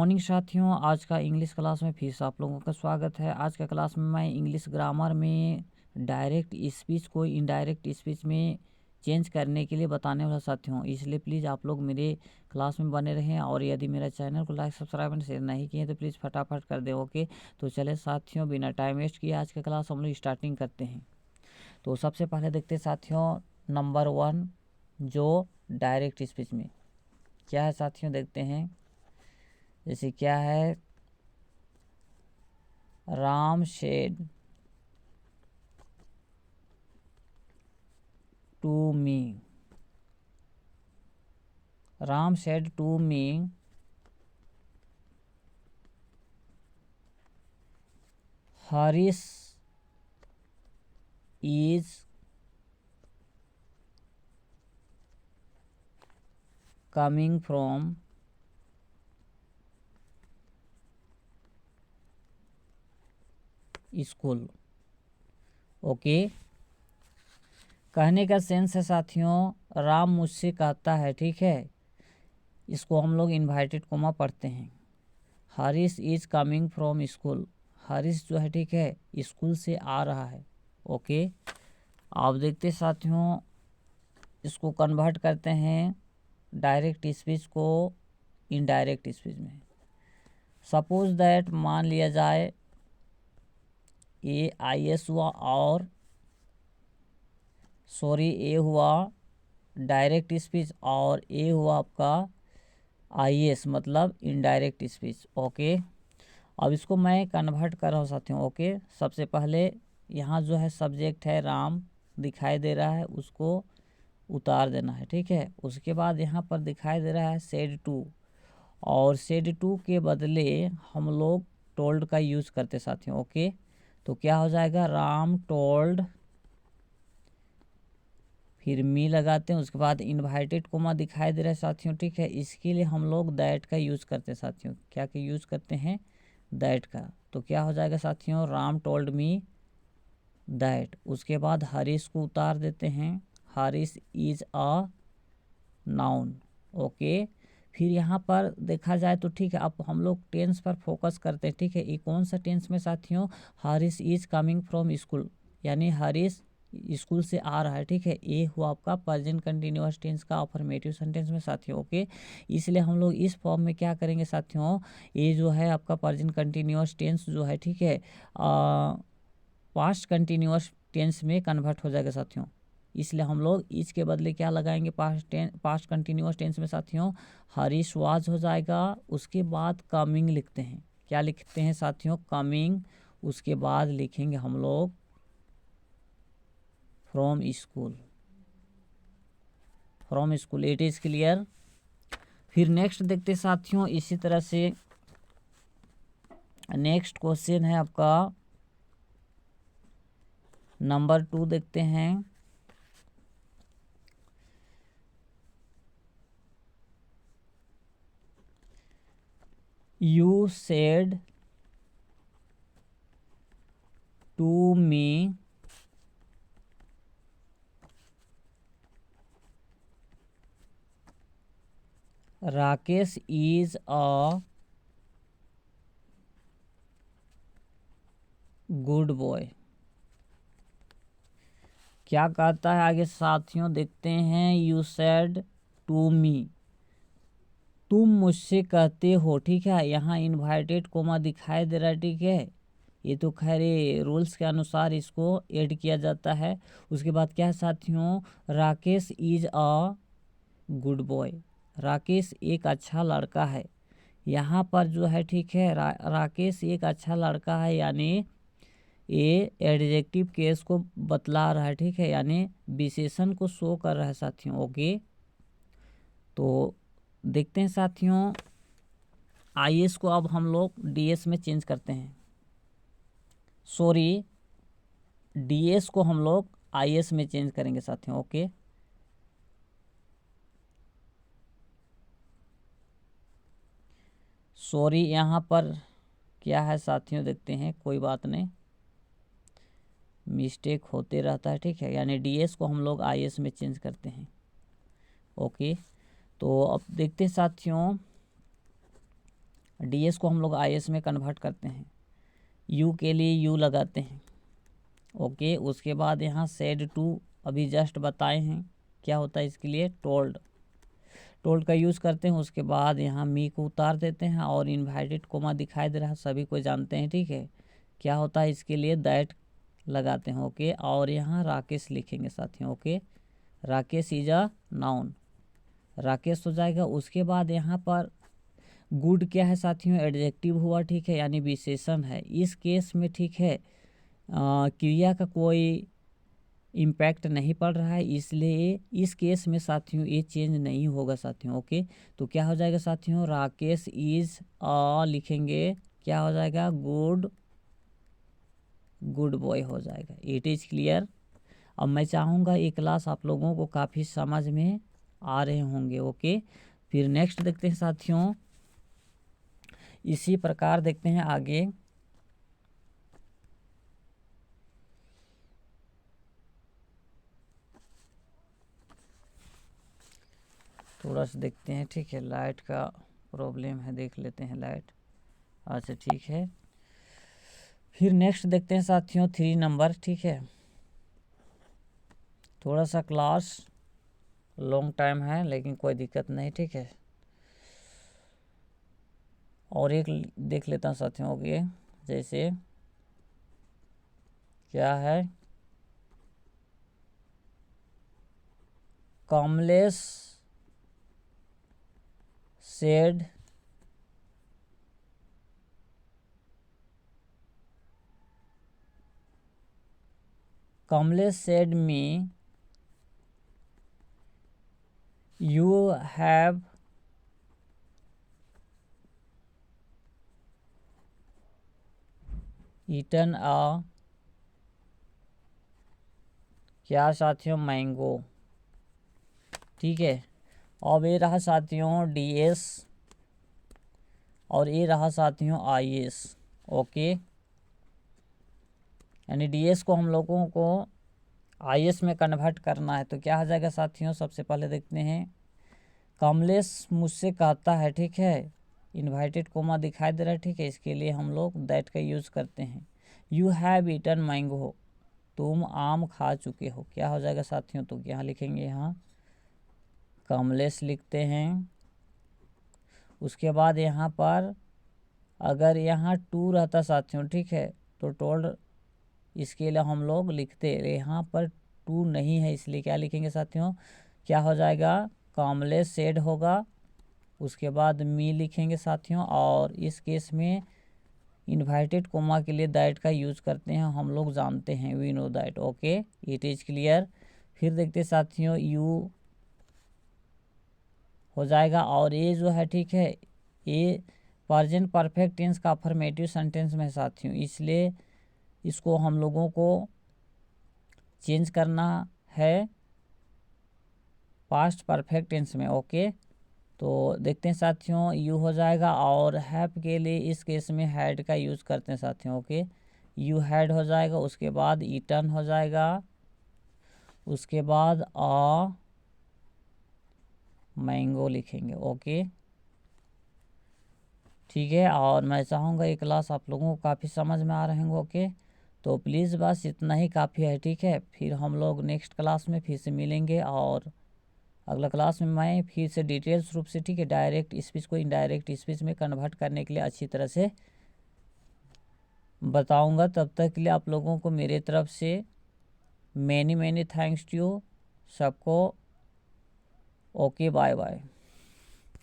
Morning साथियों, आज का इंग्लिश क्लास में फिर से आप लोगों का स्वागत है। आज का क्लास में मैं इंग्लिश ग्रामर में डायरेक्ट स्पीच को इनडायरेक्ट स्पीच में चेंज करने के लिए बताने वाला साथियों, इसलिए प्लीज़ आप लोग मेरे क्लास में बने रहें। और यदि मेरा चैनल को लाइक सब्सक्राइब एंड शेयर नहीं किए तो प्लीज़ फटाफट कर दे। ओके, तो चले साथियों, बिना टाइम वेस्ट किए आज का क्लास हम लोग स्टार्टिंग करते हैं। तो सबसे पहले देखते हैं साथियों, नंबर 1 जो डायरेक्ट स्पीच में क्या है साथियों, देखते हैं। जैसे क्या है, Ram said to me, Ram said to me Harish is coming from school. Okay, कहने का सेंस है साथियों, राम मुझसे कहता है, ठीक है, इसको हम लोग इन्वाइटेड कोमा पढ़ते हैं। Harish is coming from school, Harish जो है, ठीक है, स्कूल से आ रहा है। ओके, आप देखते साथियों, इसको कन्वर्ट करते हैं डायरेक्ट स्पीच को इनडायरेक्ट स्पीच में। सपोज दैट, मान लिया जाए ए आई एस हुआ और ए हुआ डायरेक्ट स्पीच और ए हुआ आपका आई एस, मतलब इनडायरेक्ट स्पीच। ओके, अब इसको मैं कन्वर्ट कर रहा हूँ साथियों। ओके, सबसे पहले यहाँ जो है सब्जेक्ट है राम दिखाई दे रहा है, उसको उतार देना है, ठीक है। उसके बाद यहाँ पर दिखाई दे रहा है सेड टू, और सेड टू के बदले हम लोग टोल्ड का यूज़ करते साथियों। ओके, तो क्या हो जाएगा, राम टोल्ड, फिर मी लगाते हैं, उसके बाद इनवाइटेड कोमा दिखाई दे रहा है साथियों, ठीक है। इसके लिए हम लोग दैट का यूज़ करते हैं साथियों। क्या के यूज़ करते हैं, दैट का। तो क्या हो जाएगा साथियों, राम टोल्ड मी दैट। उसके बाद हरीश को उतार देते हैं, Harish is a noun. Okay, फिर यहाँ पर देखा जाए तो ठीक है, अब हम लोग टेंस पर फोकस करते हैं, ठीक है। ये कौन सा टेंस में साथियों, Harish is coming from school, यानी हरीश स्कूल से आ रहा है, ठीक है। ये हुआ आपका प्रेजेंट कंटिन्यूअस टेंस का अफर्मेटिव सेंटेंस में साथियों। ओके, इसलिए हम लोग इस फॉर्म में क्या करेंगे साथियों, ये जो है आपका प्रेजेंट कंटिन्यूअस टेंस जो है, ठीक है, पास्ट कंटिन्यूअस टेंस में कन्वर्ट हो जाएगा साथियों। इसलिए हम लोग इज के बदले क्या लगाएंगे, पास्ट कंटिन्यूअस टेंस में साथियों, हरीश वाज हो जाएगा। उसके बाद कमिंग लिखते हैं, क्या लिखते हैं साथियों, कमिंग। उसके बाद लिखेंगे हम लोग from school, from school. It is clear. फिर नेक्स्ट देखते साथियों, इसी तरह से नेक्स्ट क्वेश्चन है आपका नंबर 2, देखते हैं। You said to me Rakesh is a good boy। क्या कहता है आगे साथियों, देखते हैं। You said to me, तुम मुझसे कहते हो, ठीक है। यहाँ इनवाइटेड कोमा दिखाई दे रहा है, ठीक है। ये तो खैर रूल्स के अनुसार इसको ऐड किया जाता है। उसके बाद क्या है साथियों, Rakesh is a good boy, Rakesh एक अच्छा लड़का है। यहाँ पर जो है, ठीक है, राकेश एक अच्छा लड़का है, यानी ये एडजेक्टिव केस को बतला रहा है, ठीक है, यानी विशेषण को शो कर रहा है साथियों। ओके, तो देखते हैं साथियों, आई एस को अब हम लोग डी एस में चेंज करते हैं। सॉरी, डी एस को हम लोग आई एस में चेंज करेंगे साथियों। ओके, सॉरी यहाँ पर क्या है साथियों, देखते हैं, कोई बात नहीं, मिस्टेक होते रहता है, ठीक है। यानी डी एस को हम लोग आई एस में चेंज करते हैं। ओके, तो अब देखते हैं साथियों, डीएस को हम लोग आईएस में कन्वर्ट करते हैं, यू के लिए यू लगाते हैं। ओके, उसके बाद यहाँ सेड टू अभी जस्ट बताए हैं क्या होता है इसके लिए, टोल्ड का यूज़ करते हैं। उसके बाद यहाँ मी को उतार देते हैं और इन्वाइटेड कोमा दिखाई दे रहा है, सभी को जानते हैं, ठीक है। क्या होता है इसके लिए, दैट लगाते हैं। ओके, और यहाँ राकेश लिखेंगे साथियों। Okay, Rakesh is a noun, Rakesh हो जाएगा। उसके बाद यहाँ पर गुड क्या है साथियों, एडजेक्टिव हुआ, ठीक है, यानी विशेषण है। इस केस में ठीक है क्रिया का कोई इम्पैक्ट नहीं पड़ रहा है, इसलिए इस केस में साथियों ये चेंज नहीं होगा साथियों। ओके, तो क्या हो जाएगा साथियों, राकेश इज अ लिखेंगे, क्या हो जाएगा, गुड बॉय हो जाएगा। It is clear. अब मैं चाहूँगा ये क्लास आप लोगों को काफ़ी समझ में आ रहे होंगे। ओके, फिर नेक्स्ट देखते हैं साथियों, इसी प्रकार देखते हैं आगे। थोड़ा सा देखते हैं, ठीक है, लाइट का प्रॉब्लम है, देख लेते हैं लाइट। अच्छा ठीक है, फिर नेक्स्ट देखते हैं साथियों 3 नंबर, ठीक है। थोड़ा सा क्लास लॉन्ग टाइम है लेकिन कोई दिक्कत नहीं, ठीक है। और एक देख लेता हूँ साथियों। ओके, जैसे क्या है, Kamlesh said me you have eaten a क्या साथियों, मैंगो, ठीक है। अब ये रहा साथियों डीएस और ये रहा साथियों आईएस। ओके, यानी डीएस को हम लोगों को आईएस में कन्वर्ट करना है, तो क्या हो जाएगा साथियों, सबसे पहले देखते हैं, कमलेश मुझसे कहता है, ठीक है, इन्वाइटेड कोमा दिखाई दे रहा है, ठीक है, इसके लिए हम लोग दैट का यूज़ करते हैं। यू हैव ईटन मैंगो, तुम आम खा चुके हो, क्या हो जाएगा साथियों, तो यहाँ लिखेंगे, यहाँ कमलेश लिखते हैं। उसके बाद यहाँ पर अगर यहाँ टू रहता साथियों, ठीक है, तो टोल्ड इसके लिए हम लोग लिखते, यहाँ पर टू नहीं है इसलिए क्या लिखेंगे साथियों, क्या हो जाएगा, कमलेश सेड होगा। उसके बाद मी लिखेंगे साथियों, और इस केस में इन्वाइटेड कोमा के लिए दैट का यूज़ करते हैं, हम लोग जानते हैं, we know that. Okay, it is clear. फिर देखते साथियों, यू हो जाएगा, और ये जो है, ठीक है, ये प्रेजेंट परफेक्ट टेंस का अफर्मेटिव सेंटेंस में साथियों, इसलिए इसको हम लोगों को चेंज करना है पास्ट परफेक्ट टेंस में। ओके, तो देखते हैं साथियों, यू हो जाएगा, और हैव के लिए इस केस में हैड का यूज़ करते हैं साथियों। ओके, यू हैड हो जाएगा। उसके बाद ईटन हो जाएगा। उसके बाद अ मैंगो लिखेंगे। ओके, ठीक है, और मैं चाहूँगा ये क्लास आप लोगों को काफ़ी समझ में आ रहे होंगे। ओके, तो प्लीज़ बस इतना ही काफ़ी है, ठीक है। फिर हम लोग नेक्स्ट क्लास में फिर से मिलेंगे, और अगला क्लास में मैं फिर से डिटेल्स रूप से, ठीक है, डायरेक्ट स्पीच को इनडायरेक्ट स्पीच में कन्वर्ट करने के लिए अच्छी तरह से बताऊंगा। तब तक के लिए आप लोगों को मेरे तरफ से मैनी थैंक्स टू यू सबको। Okay, bye bye.